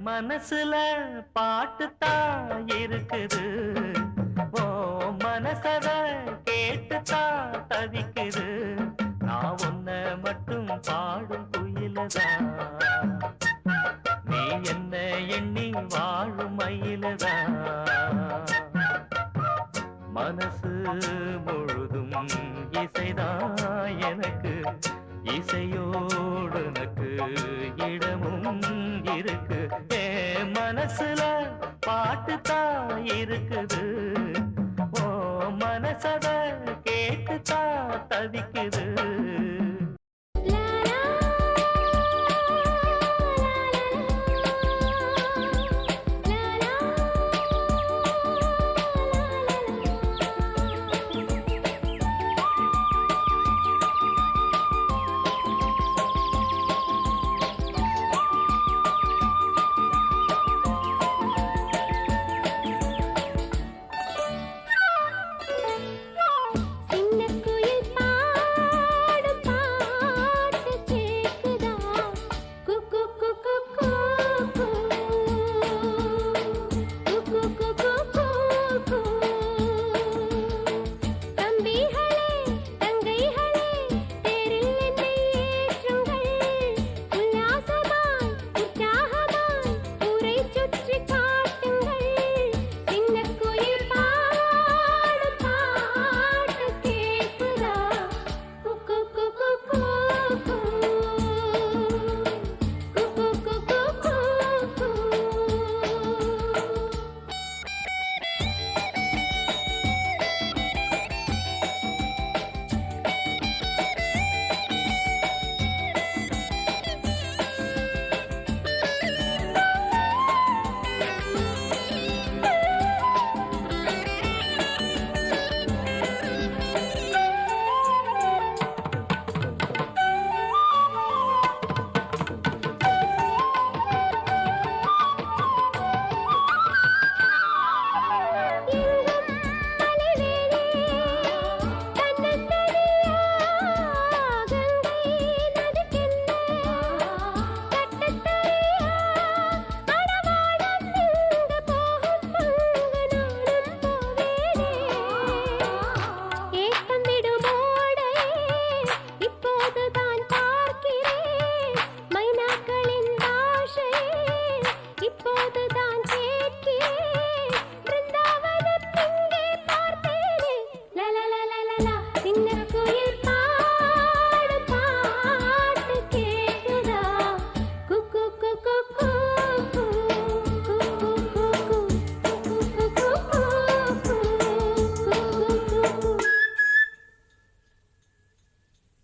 மனசுல பாட்டுத்தான் இருக்குது, ஓ மனசத கேட்டுத்தான் தவிக்குது. நான் உன்ன மட்டும் பாடும் குயிலதான், நீ என்ன எண்ணி வாழும் மயிலதான். மனசு முழுதும் இசைதான் எனக்கு, இசையோடு எனக்கு இடமும் இருக்கு. மனசுல பாட்டுத்தான் இருக்குது, ஓ மனசத கேட்டுத்தான் தவிக்குது. சின்ன குயில்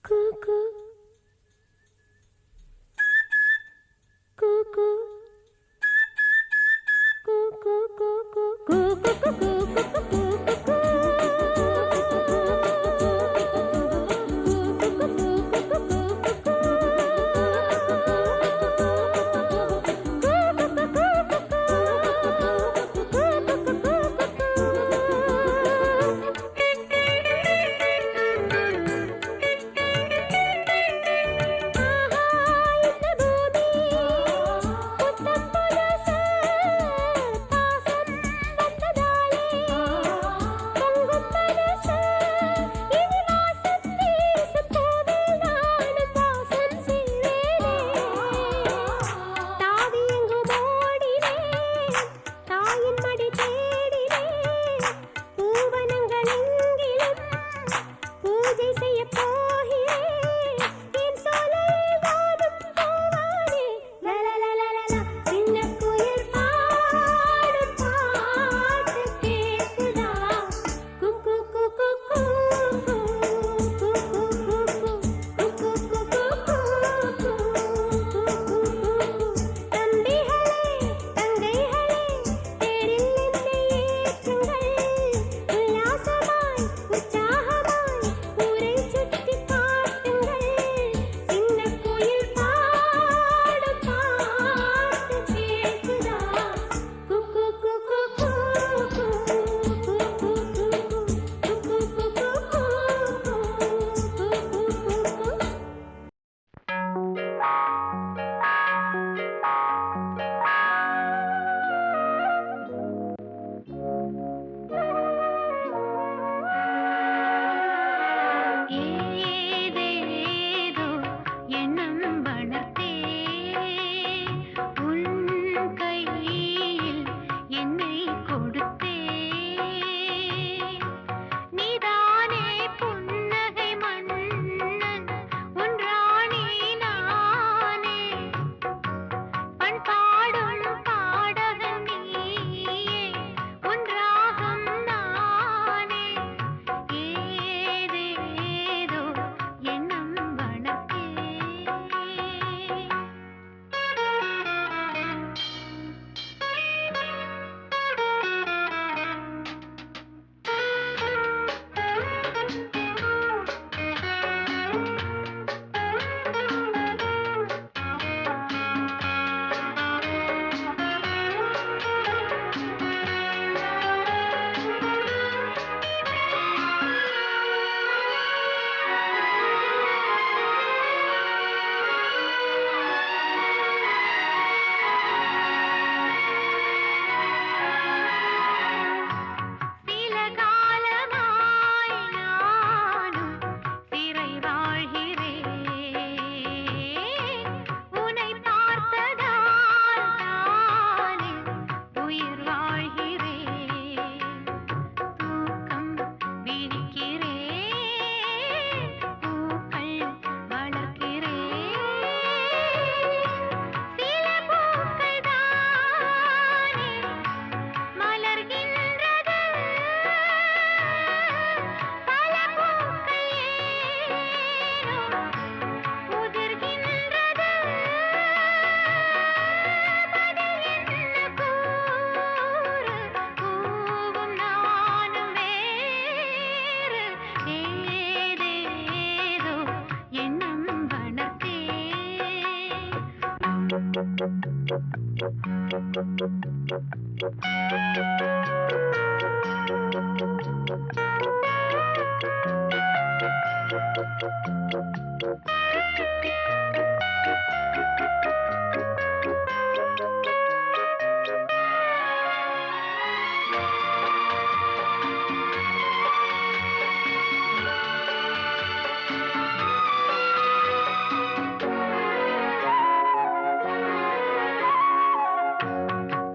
Cuckoo, cuckoo, cuckoo, cuckoo, cuckoo,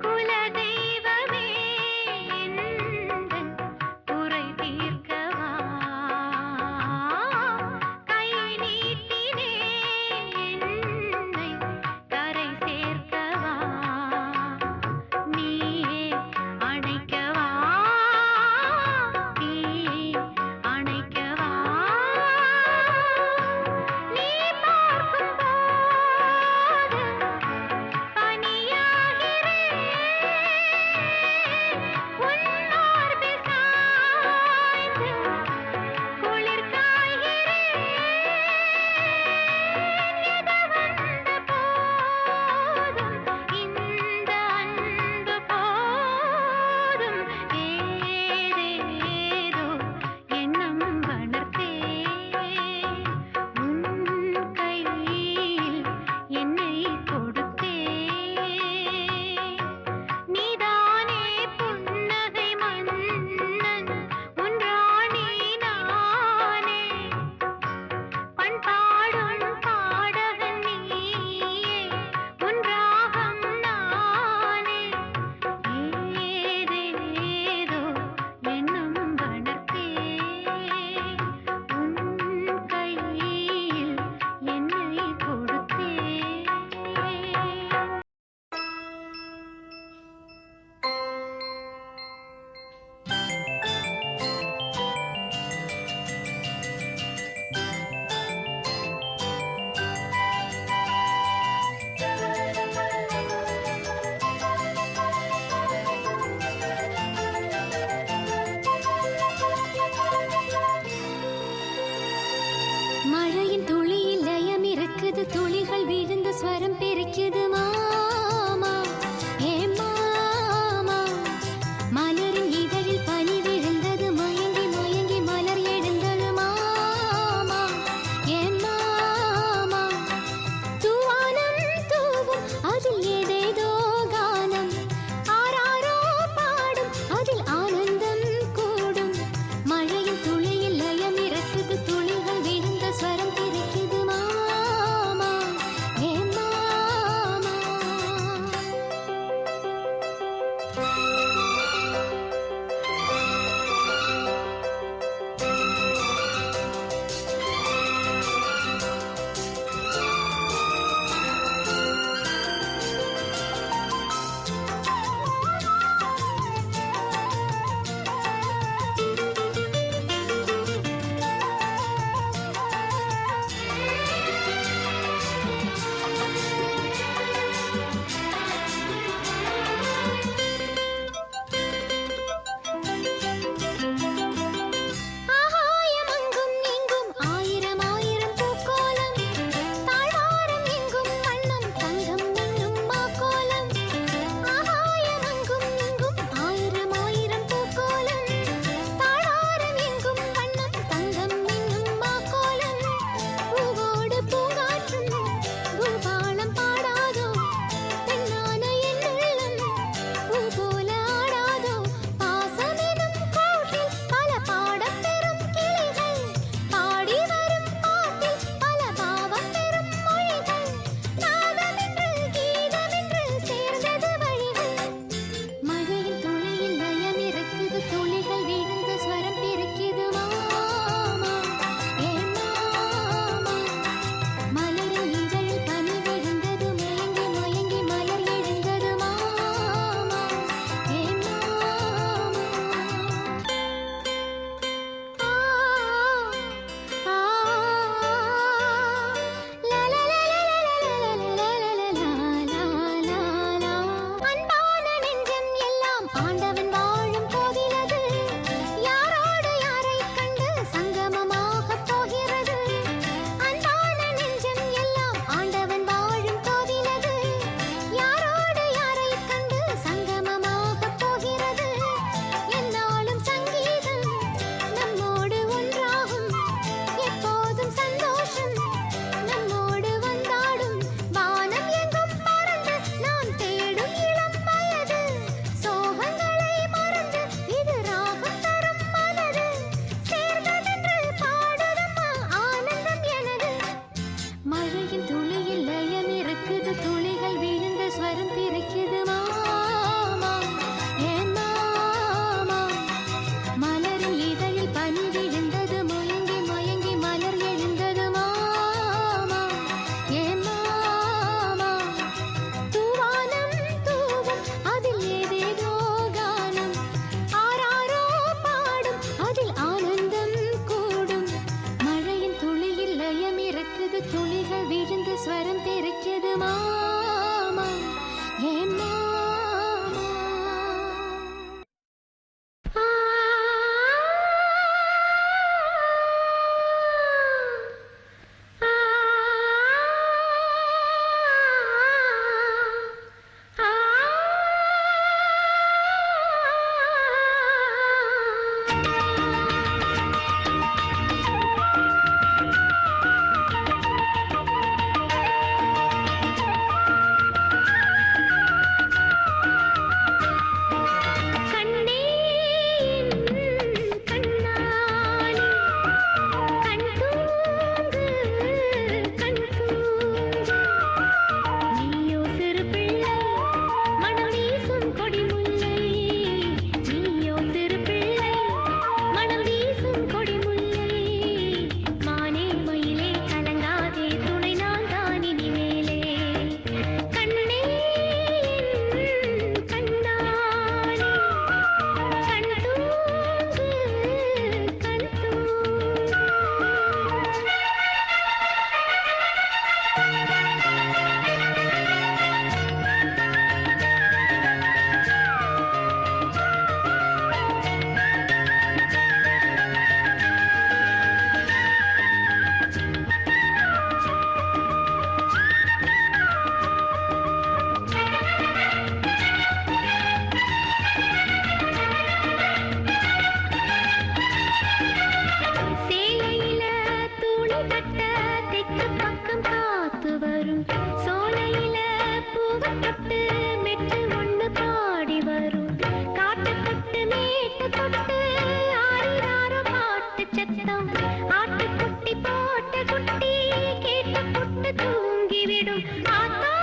குலதெய்வமே எந்தன் குறை மழையின் துளியில் லயம் இருக்குது, துளிகள் விழுந்து ஸ்வரம் பிரிக்குது மாமா, ஏ மாமா. மலரின் இதழில் பனி விழுந்தது, மயங்கி மயங்கி மலர் எழுந்தது மாமா, ஏ மாமா. தூவானம் தூவும் அதில் ஏதேதோ கானம், ஆராரோ பாடும் அதில் ஆனந்தம் கூடும். மழையின் துளியில் லயம் இருக்குது, துளிகள் விழுந்த ஸ்வரம் பிரிக்குது மாமா, ஏ மாமா. ஆகாயம் அங்கும் இங்கும் ஆயிரம் ஆயிரம் பூக்கோலம், தாழ்வாரம் எங்கும் வண்ணம் தங்கம் மின்னும் மாக்கோலம். ஆகாயம் அங்கும் இங்கும் ஆயிரம் ஆயிரம் பூக்கோலம், தாழ்வாரம் எங்கும் வண்ணம் தங்கம் மின்னும் மாக்கோலம். பூவோடு பூங்காற்றும் பூபாலம் பாடாதோ, பெண்ணான என் உள்ளம் பூ போல ஆடாதோ. பாசமெனும் கூட்டில் பல பாடம் பெறும் கிளிகள், பாடி வரும் பாட்டில் பல பாவம் பெறும் மொழிகள். நாதமென்று கீதமென்று சேர்ந்தது வழிகள். மழையின் துளியில் லயம் இருக்குது, துளிகள் விழுந்து ஸ்வரம் பிரிக்குது மாமா, ஏ மாமா. மலரின் இதழில் பனி விழுந்தது, மயங்கி மயங்கி மலர் எழுந்தது மாமா, ஏ மாமா. ஆ ஆ லா லா லா லா லா லா. அன்பான நெஞ்சம் எல்லாம் ஆண்டவன் வாழும் போகிறது, யாரோடு யாரைக் கண்டு சங்கமமாகப் போகிறது. அன்பான நெஞ்சம் எல்லாம் ஆண்டவன் வாழும் போகிறது, யாரோடு யாரைக் கண்டு சங்கமமாகப் போகிறது. எந்நாளும் சங்கீதம் நம்மோடு ஒன்றாகும், எப்போதும் சந்தோஷம் நம்மோடு வந்தாடும். வானம் எங்கும் பறந்து நாம் தேடும் இளம் வயது, சோகங்களை மறந்து இது ராகம் தரும் மனது. சேர்ந்ததென்று பாடுதம்மா ஆனந்தம் எனது. மழையின் துளியில் லயம் இருக்குது, துளிகள் விழுந்த ஸ்வரம் பிரிக்குது மாமா, ஏ மாமா. மலரின் இதழில் பனி விழுந்தது, மயங்கி மயங்கி மலர் எழுந்தது மாமா, ஏ மாமா. தூவானம் தூவும் அதில் ஏதேதோ கானம், ஆராரோ பாடும் அதில் ஆனந்தம் கூடும். மழையின் துளியில் லயம் இருக்குது, துளிகள் விழுந்து ஸ்வரம் பிரிக்குது மாமா, ஏ மாமா. ஆ ஆ ஆ கட்ட தெற்கு பக்கம் காத்து வரும் சோலையில பூவை தொட்டு மெட்டு ஒண்ணு பாடி வரும் காட்டு தொட்டு மேட்டு தொட்டு ஆறிராரோ பாட்டு சத்தம் ஆட்டுக்குட்டி போட்ட குட்டி கேட்டு புட்டு தூங்கிவிடும் ஆத்தாரம்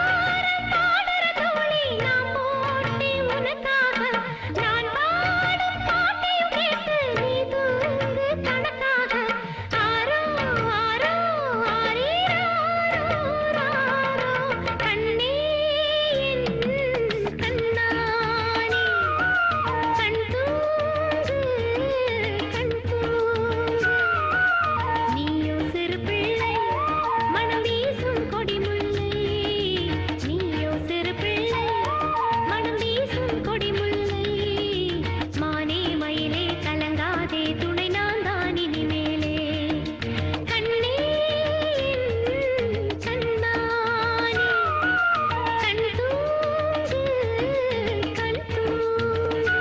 பாடுற தோழி நான் போட்டி உனக்காக நான் பாடும் பாட்டையும் கேட்டு நீ தூங்கு கணக்காக ஆரோ ஆரோ ஆரீராரோ ராரோ கண்ணே என் கண்ணானே கண் தூங்கு கண் தூங்கு நீயோ சிறு பிள்ளை மனம் வீசும் கொடிமுல்லை நீயோ சிறு பிள்ளை மனம் வீசும் கொடிமுல்லை மானே மயிலே கலங்காதே துணை நான் தான் இனிமேலே கண்ணே என் கண்ணானே கண் தூங்கு கண் தூங்கு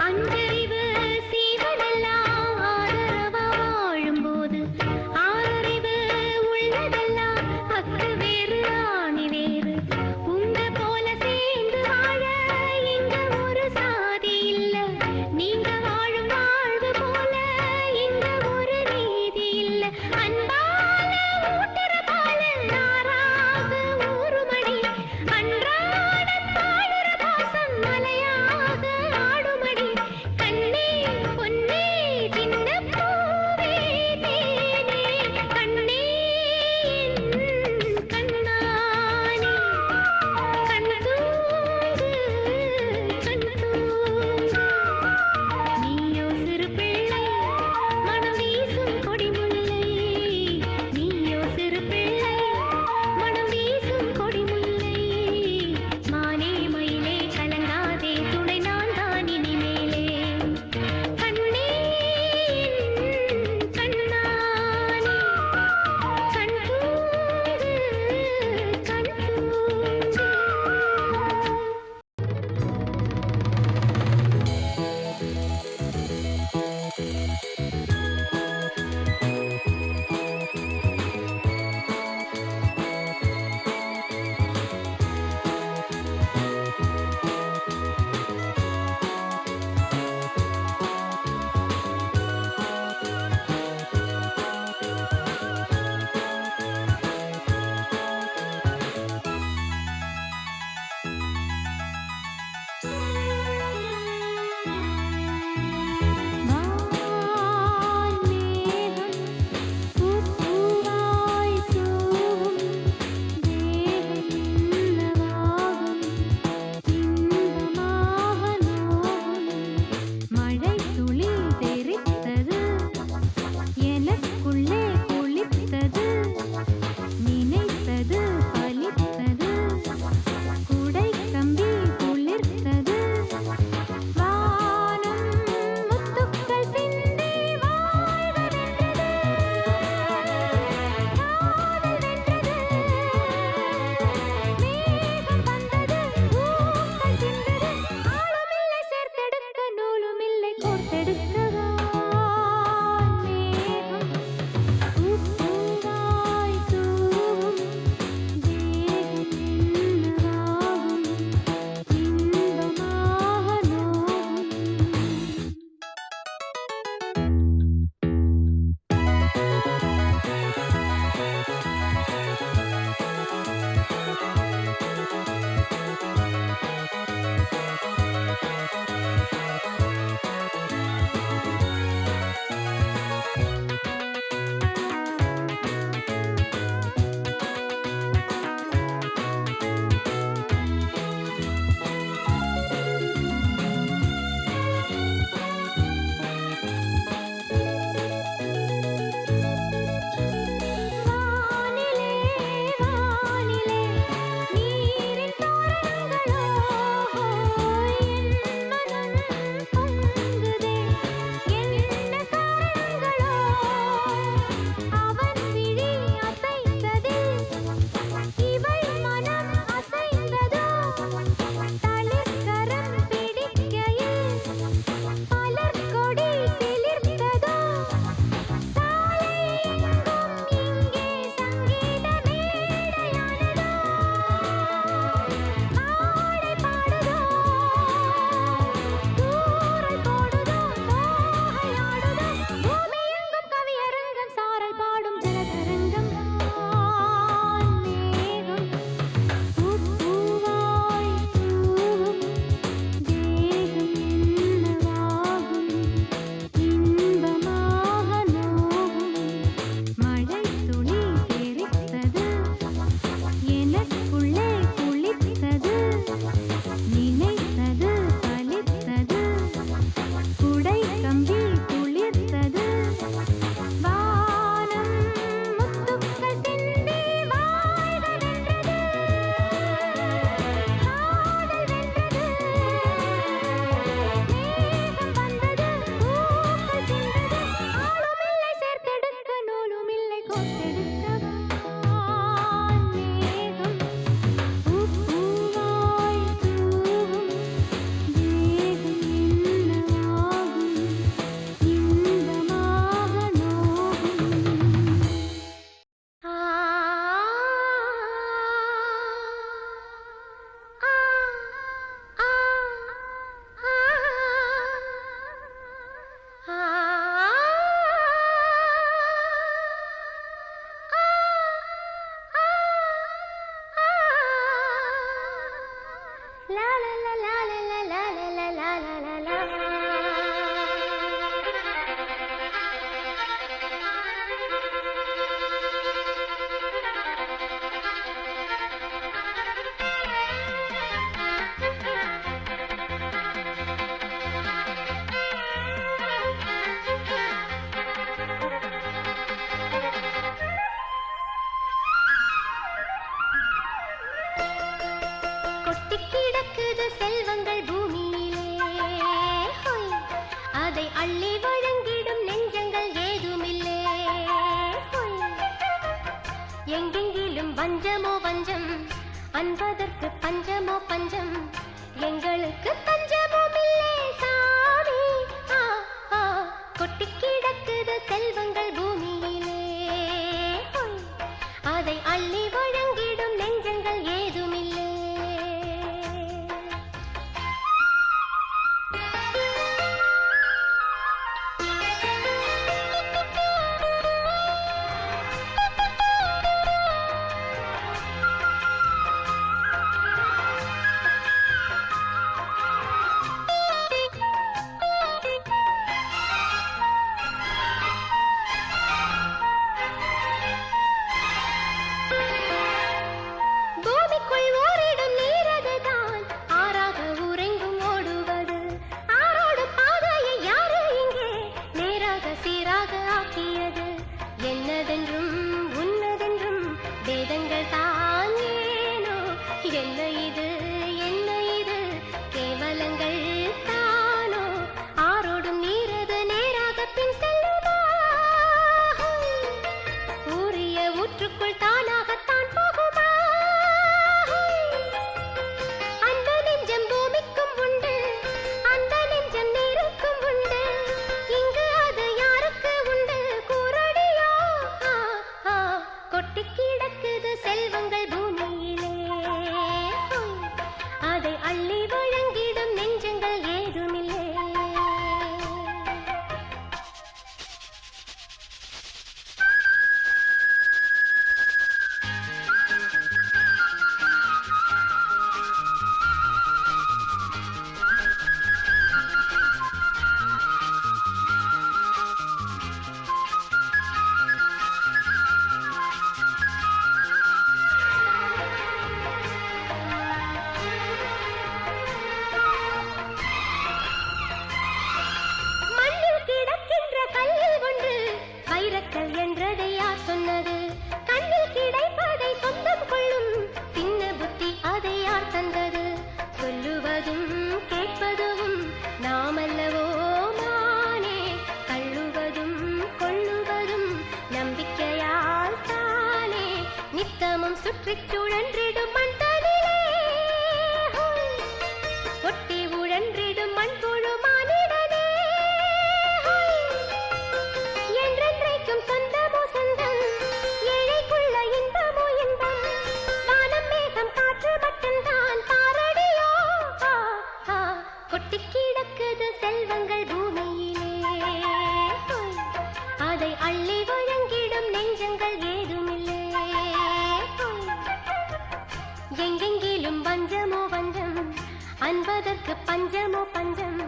அஞ்சறிவு சீவனெல்லாம் ஆதரவா வாழும்போது ஆறறிவு அன்பதற்கு பஞ்சமோ பஞ்சம் எங்களுக்கு தஞ்சமும் இல்லே சாமி. கொட்டி கிடக்குது செல்வங்கள் பூமியிலே, அதை அள்ளி வழங்கிடும் நெஞ்சங்கள் ஏதுமில்லை. சுழன்றிடும் மண் தனிலே ஒட்டி உழன்றிடும் மண்புழு மானிடனே என்றென்றைக்கும் சொந்தமோ சொந்தம் ஏழைக்குள்ள இன்பமோ இன்பம் வானம் மேகம் காற்று மட்டும்தான் பாரடியோ கொட்டி கிடக்குது செல்வங்கள் பூமியிலே அதை அள்ளி வழங்கிடும் நெஞ்சங்கள் ஏதுமில்லை எங்கெங்கிலும் பஞ்சமோ பஞ்சம் அன்பதற்கு பஞ்சமோ பஞ்சம்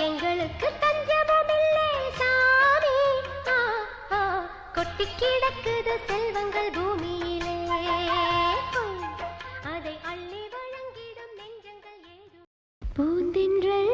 எங்களுக்கு தஞ்சமும் இல்லை சாமி கொட்டி கிடக்குது செல்வங்கள் பூமியிலே அதை அள்ளி வழங்கிடும் நெஞ்சங்கள் ஏதும் பூந்தென்றல்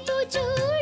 பூச்சூட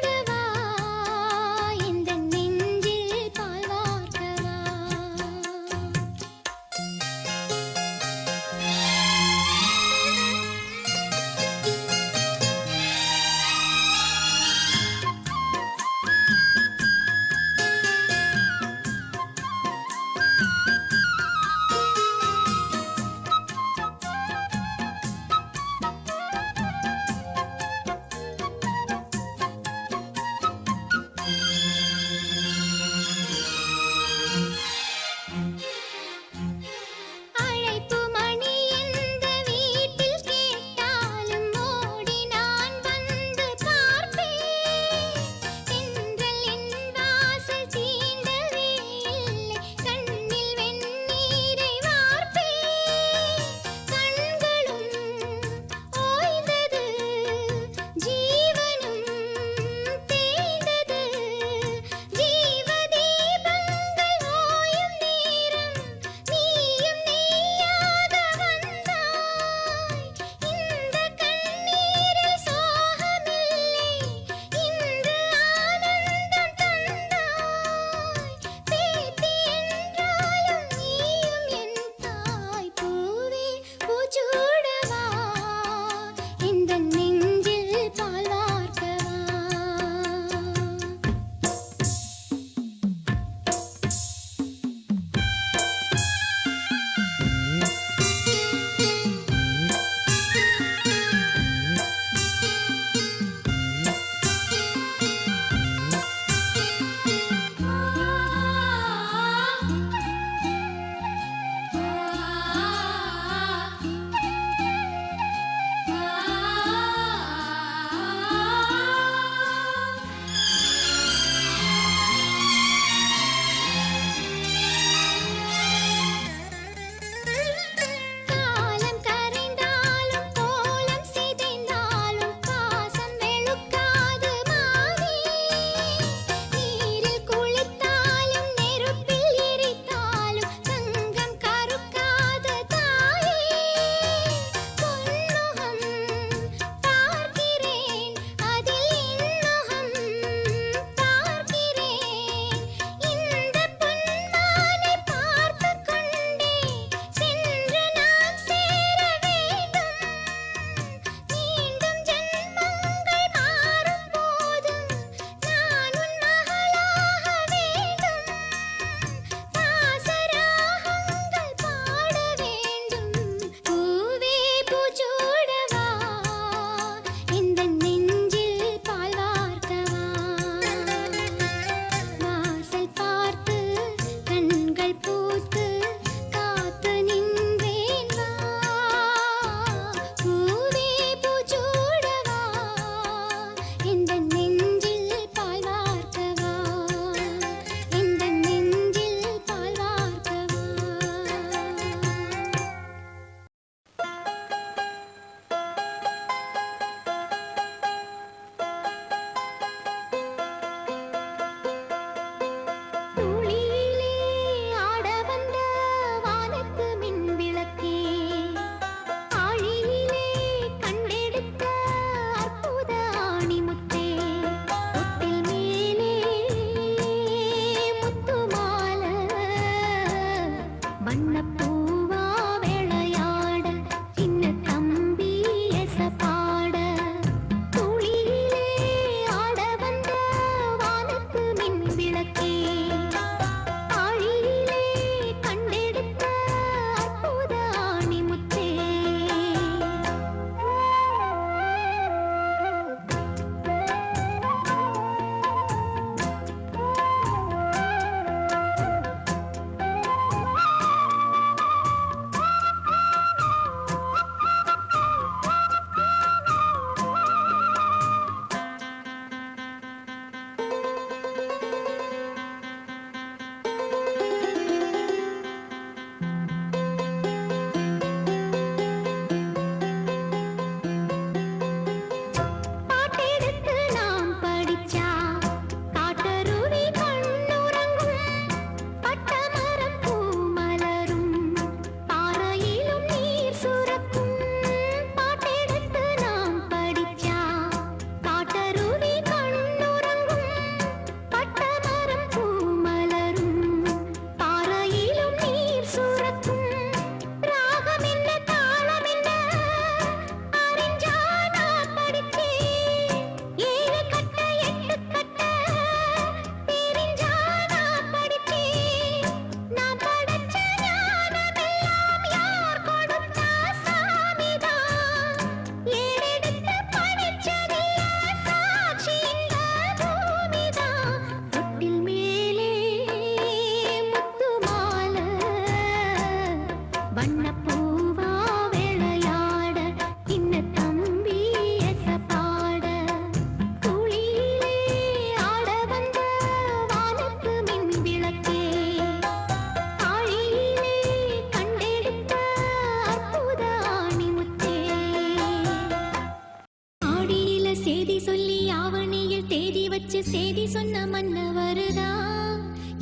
சேதி சொன்ன மன்னவருதா,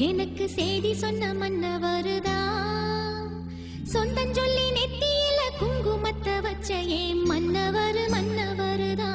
எனக்கு சேதி சொன்ன மன்னவருதா. சொந்தஞ்சொல்லி நெத்தியில குங்குமத்தை வச்ச ஏன் மன்னவரு மன்னவருதா.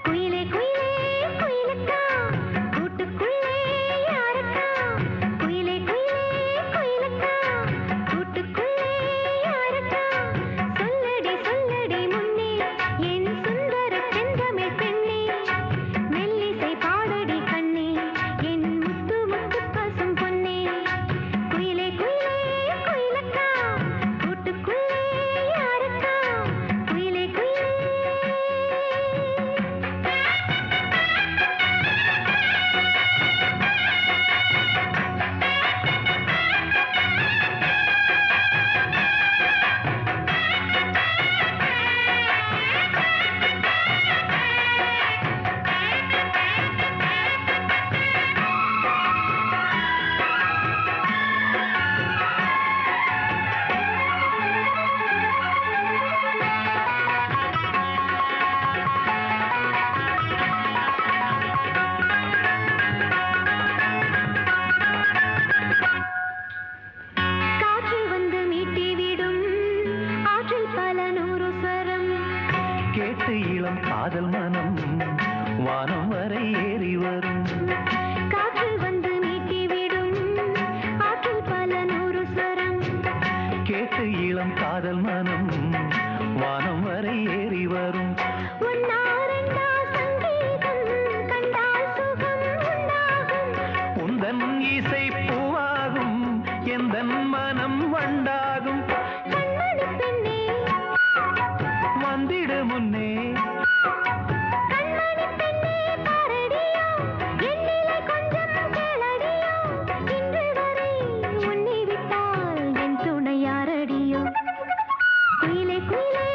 குயிலே குயிலே குயிலக்கா கூட்டுக்குள்ளே யாரக்கா குயிலே குயிலே குயிலக்கா கூட்டுக்குள்ளே யாரக்கா சொல்லடி சொல்லடி முன்னே என் சுந்தர செந்தமிழ் பெண்ணே மெல்லிசை பாடடி கண்ணே என் முத்து முத்து பசும் பொன்னே குயிலே குயிலே குயிலக்கா கூட்டுக்குள்ளே யாரக்கா குயிலே குயிலே காற்று வந்து மீட்டி விடும் ஆற்றில் பல நூறு ஸ்வரம் கேட்டு இளம் காதல் மனம் வானம் வரை ஏறி வரும். காற்று வந்து மீட்டி விடும் ஆற்றில் பல நூறு ஸ்வரம் கேட்டு இளம் காதல் மனம் வானம் வரை ஏறி வரும். ஒன்னாரெண்டா சங்கீதம் கண்டால் சுகம் உண்டாகும் உந்தன் இசை பூவாகும் எந்தன் மனம் வண்டாகும். கண்மணி பெண்ணே வந்திடு முன்னே கண்மணி பெண்ணே பாரடியோ என்னிலே கொஞ்சம் கேளடியோ இன்று வரை உன்னை விட்டால் என் துணை யாரடியோ குயிலே குயிலே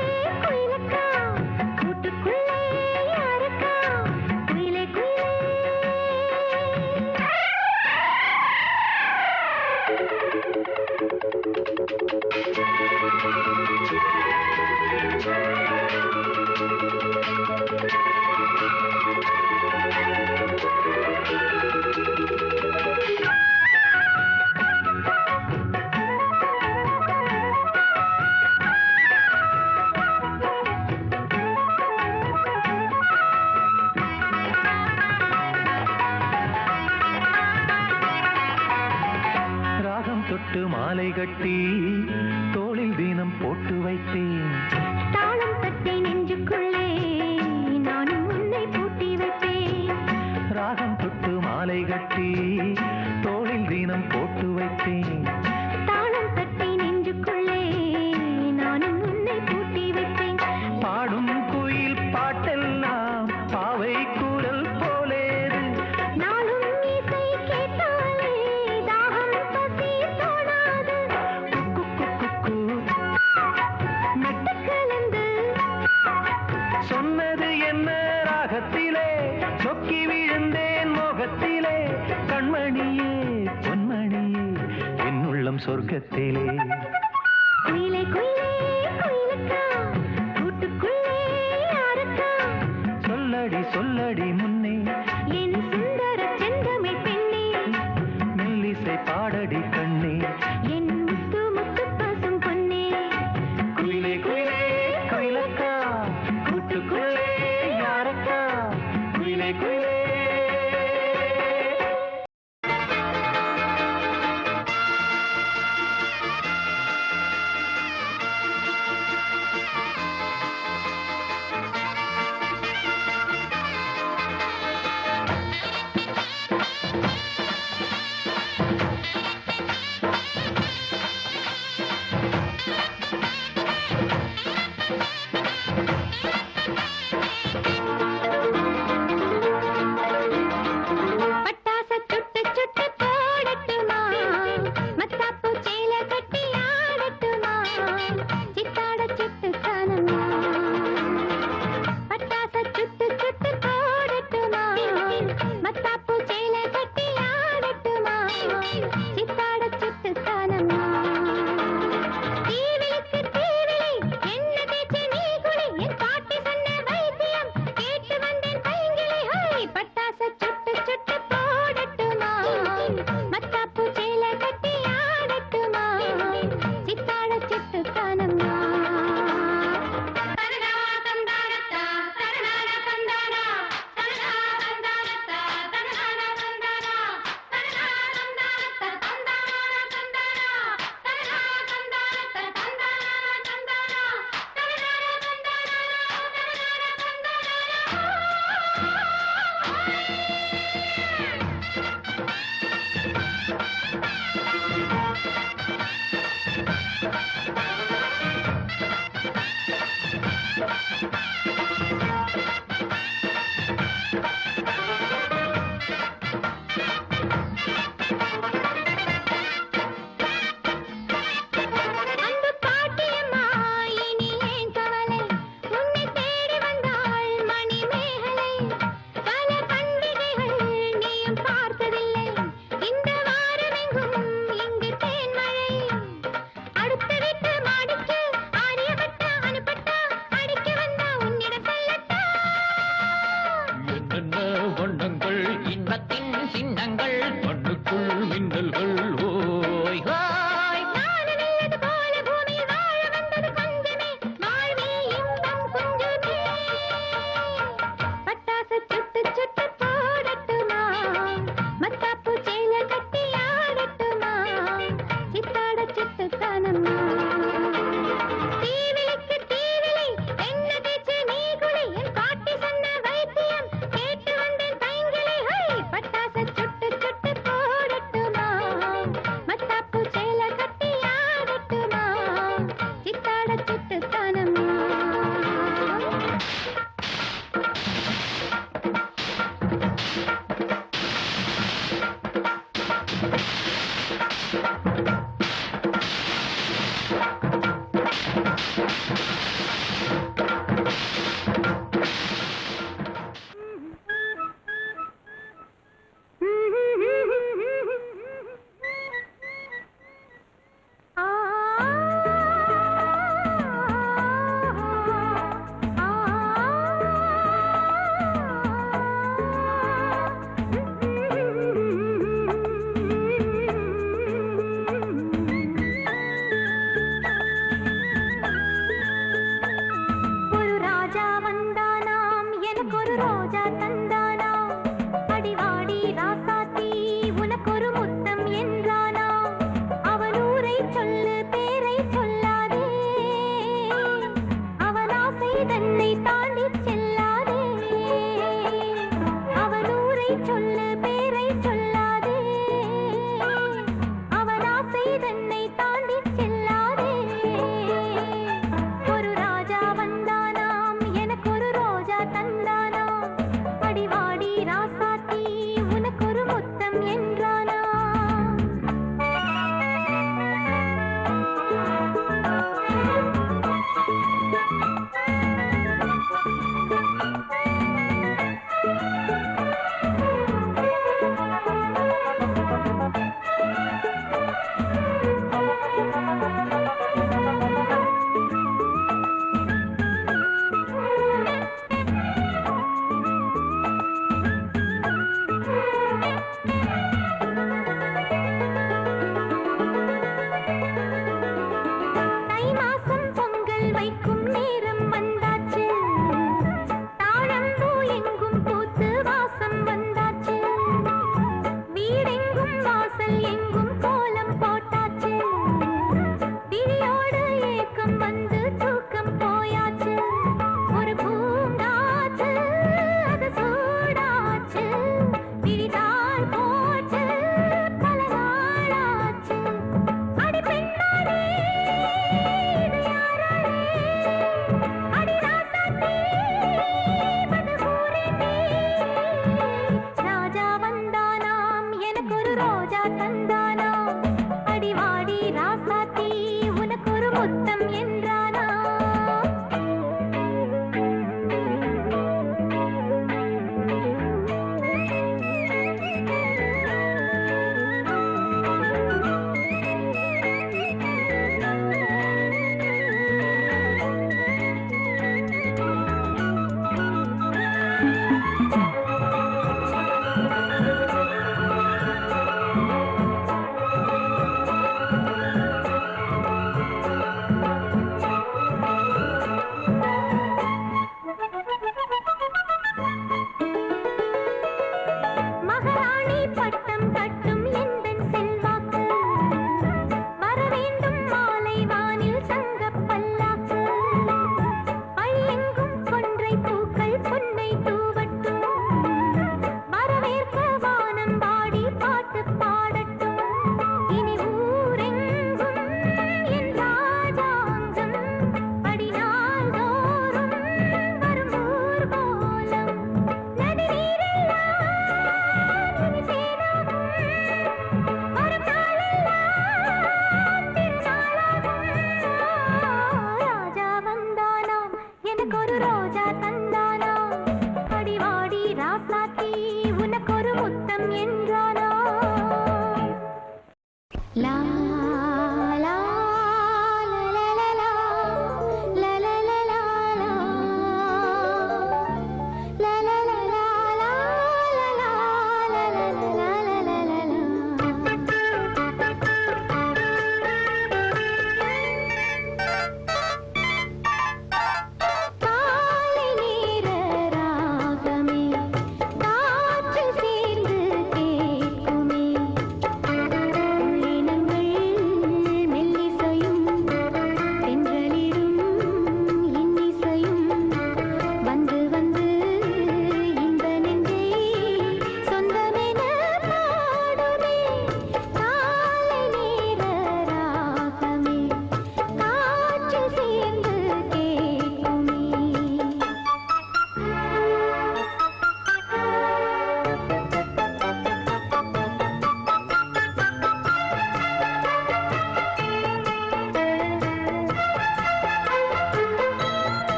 குயிலக்கா கூட்டுக்குள்ளே யாரக்கா குயிலே குயிலே ராகம் தொட்டு மாலை கட்டி தோளில் தினம் போட்டு வைத்தேன். தாளம் தட்டி நெஞ்சுக்குள்ளே நானும் உன்னை பூட்டி வைப்பேன் ராகம் தொட்டு மாலை கட்டி தோளில் தினம் போட்டு வைத்தேன். தாளம் தட்டி நெஞ்சுக்குள்ளே நானும் உன்னை பூட்டி வைப்பேன் பாடும் குயில் பாட்டெல்லாம் பாவை குரல் போலேது. நாளும் இசை கேட்டாலே தாகம் பசி தோணாது குக்கு குக்கு மெட்டு கலந்து சொன்னது என்ன ராகத்திலே சொக்கி விழுந்தேன் மோகத்திலே. கண்மணியே பொன்மணியே என் உள்ளம் சொர்க்கத்திலே. குயிலே குயிலே குயிலக்கா கூட்டுக்குள்ளே யாரக்கா சொல்லடி சொல்லடி முன்னே என் சுந்தர செந்தமிழ் பெண்ணே மெல்லிசை பாடடி கண்ணே. என் முத்து முத்து பசும் பொன்னே குயிலே குயிலே குயிலக்கா கூட்டுக்குள்ளே யாரக்கா குயிலே குயிலே. தீவிலிக்கு தீவிலி என்ன பேச்சு நீ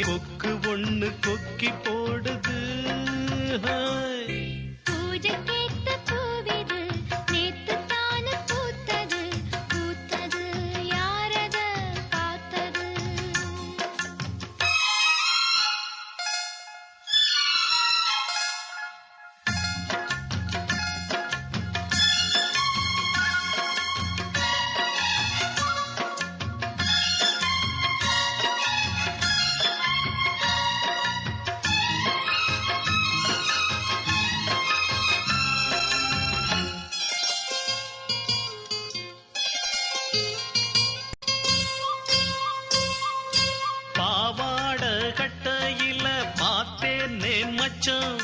கொக்கு ஒண்ணு கொக்கி போடுது. பூஜை கேட்ட பூவிது நேத்து தானு பூத்தது பூத்தது யாரத பார்த்தது. பாவாட கட்டையில பார்த்தேனே மச்சான்,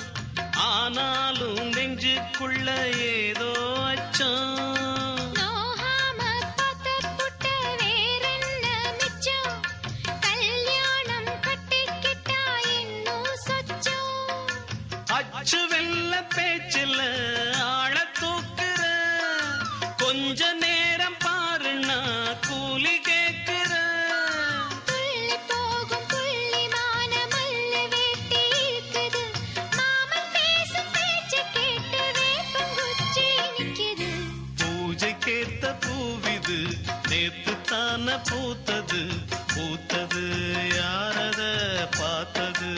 ஆனாலும் நெஞ்சுக்குள்ள ஏதோ அச்சம். நோகாம பார்த்த புட்ட வேறென்ன மிச்சம், கல்யாணம் கட்டிக்கிட்டா இன்னும் சொச்சம். அச்சு வெல்ல பேச்சில ஆள தூக்குற, கொஞ்ச நேரம் பாருன்னா கூலி கேக்குற. துள்ளி போகும் புள்ளிமான மல்ல வேட்டி இருக்குது, மாமன் பேசும் பேச்சு கேட்டு வேப்பங்குச்சி நிக்குது. பூஜைக்கேத்த பூவிது நேத்து தான பூத்தது பூத்தது யாரத பார்த்தது.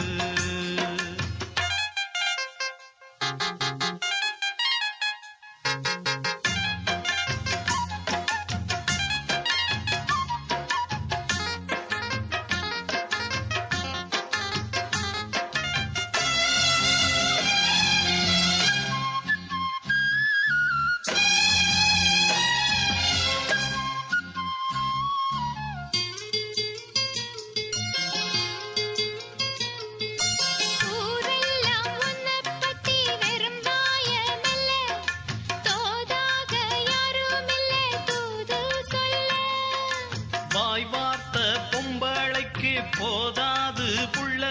ஊரெல்லாம் உன்னைப் பத்தி வெறும் வாயமல்ல, தோதாக யாருமில்லை தூது சொல்ல. வாய் வார்த்த பொம்பளைக்கு போதாது புள்ள,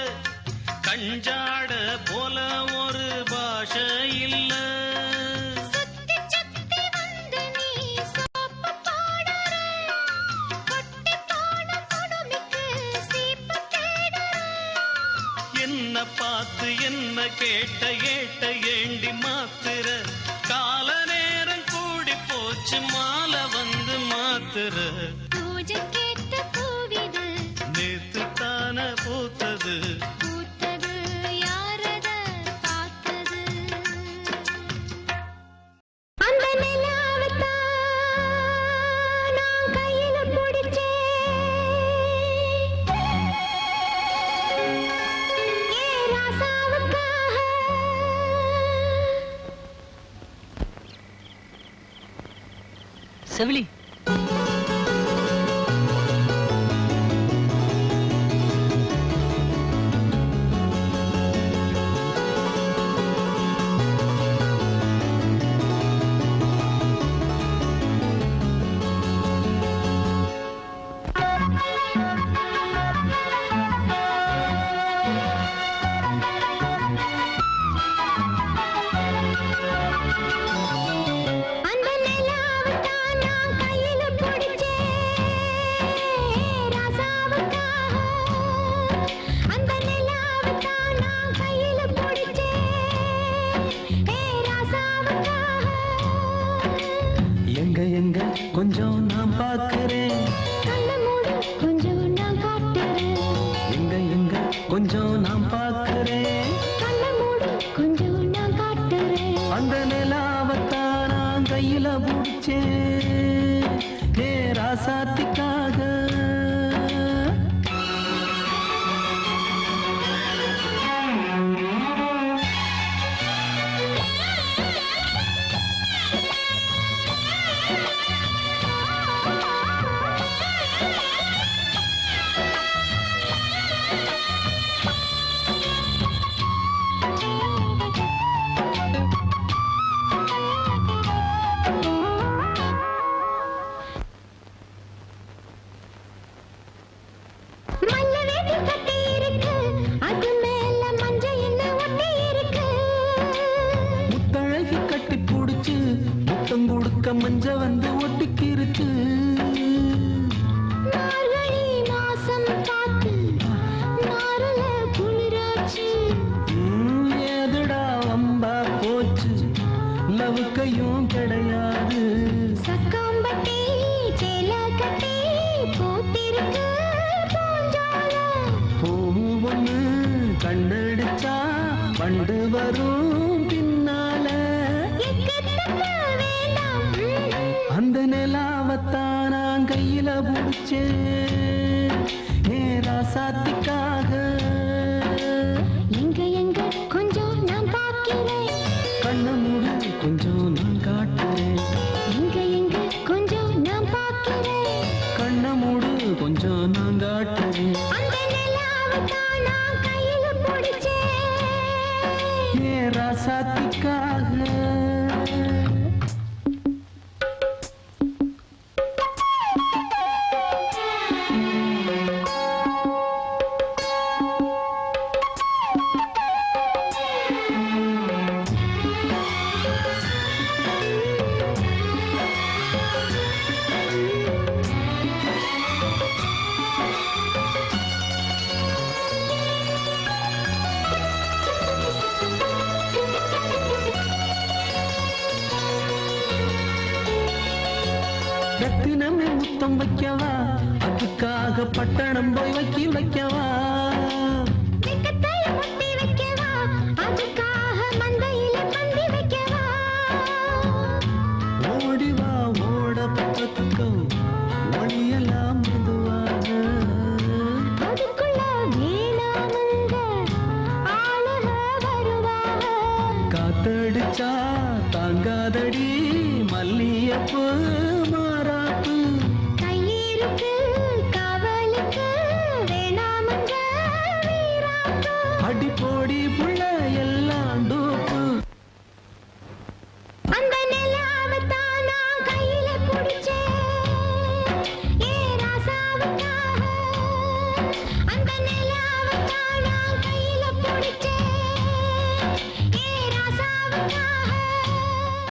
கஞ்சாட போல ஒரு பாஷை இல்ல. சுத்தி சுத்தி வந்து நீ சோப்பு போடுற, கொட்டி போன குடுமிக்கு சீப்பு தேடுற. என்ன பார்த்து என்ன கேட்ட ஏட்ட ஏண்டி மாத்துற, கால நேரம் கூடி போச்சு மாலை வந்து மாத்துற. பூஜை கேட்ட பூவிது நேத்து தான பூத்தது பூத்தது யாரத பார்த்தது. அந்த நிலாவைத்தான் நான் கையில பிடிச்சேன், ஏ ராசாவுக்காக. செவிலி, அந்த நிலாவைத்தான் நான் கையில பிடிச்சேன், ராசாவுக்காக. அந்த நிலாவைத்தான் நான் கையில பிடிச்சேன், ராசாவுக்காக. எங்க எங்க கொஞ்சம் நான் பார்க்கிறேன், கண்ணை மூடு கொஞ்சம் நான் காட்டுறேன், எங்க எங்க கொஞ்சம் நான் பார்க்கிறேன். கண்ணை மூடு கொஞ்சம் நான் காட்டுறேன். அந்த நிலாவத்தான் நான் கையில பிடிச்சேன், ஹே ராசாத்திக்காக. கொடுக்க மஞ்ச வந்து ஒட்டிக்கிருச்சு. மார்கழி மாசம் காத்து மாற கையில முடிச்சேன் ஏன் ராசாத்திக்காக. எங்க எங்க கொஞ்சம் நான் பார்க்கிறேன், கண்ண மூடு கொஞ்சம் நான் காட்டுறேன். எங்க எங்க கொஞ்சம் நான் பார்க்கிறேன், கண்ண மூடு கொஞ்சம் நான் காட்டுறேன். அந்த நிலாவை தான் நான் கையில பிடிச்சேன். ஏன் ராசாத்திக்காக. ரத்தினமே முத்தம் வைக்கவா, அதுக்காக பட்டணம் போய் வைக்கவா. வெக்கத்தைய முட்டி வைக்கவா, அதுக்காக மந்தையில பந்தி வைக்கவா. ஓடிவா ஓட பக்கம் ஒளியெல்லாம் மெதுவாக. அதுக்குள்ள வேணாமங்க ஆளுக வருவாங்க. காத்தடிச்சா தாங்காதடி மல்லியப்பூ மாறாப்பு. கையிருக்கு காவலுக்கு வேணாமங்க வீராப்பு. அடி போடி புள்ள எல்லாம்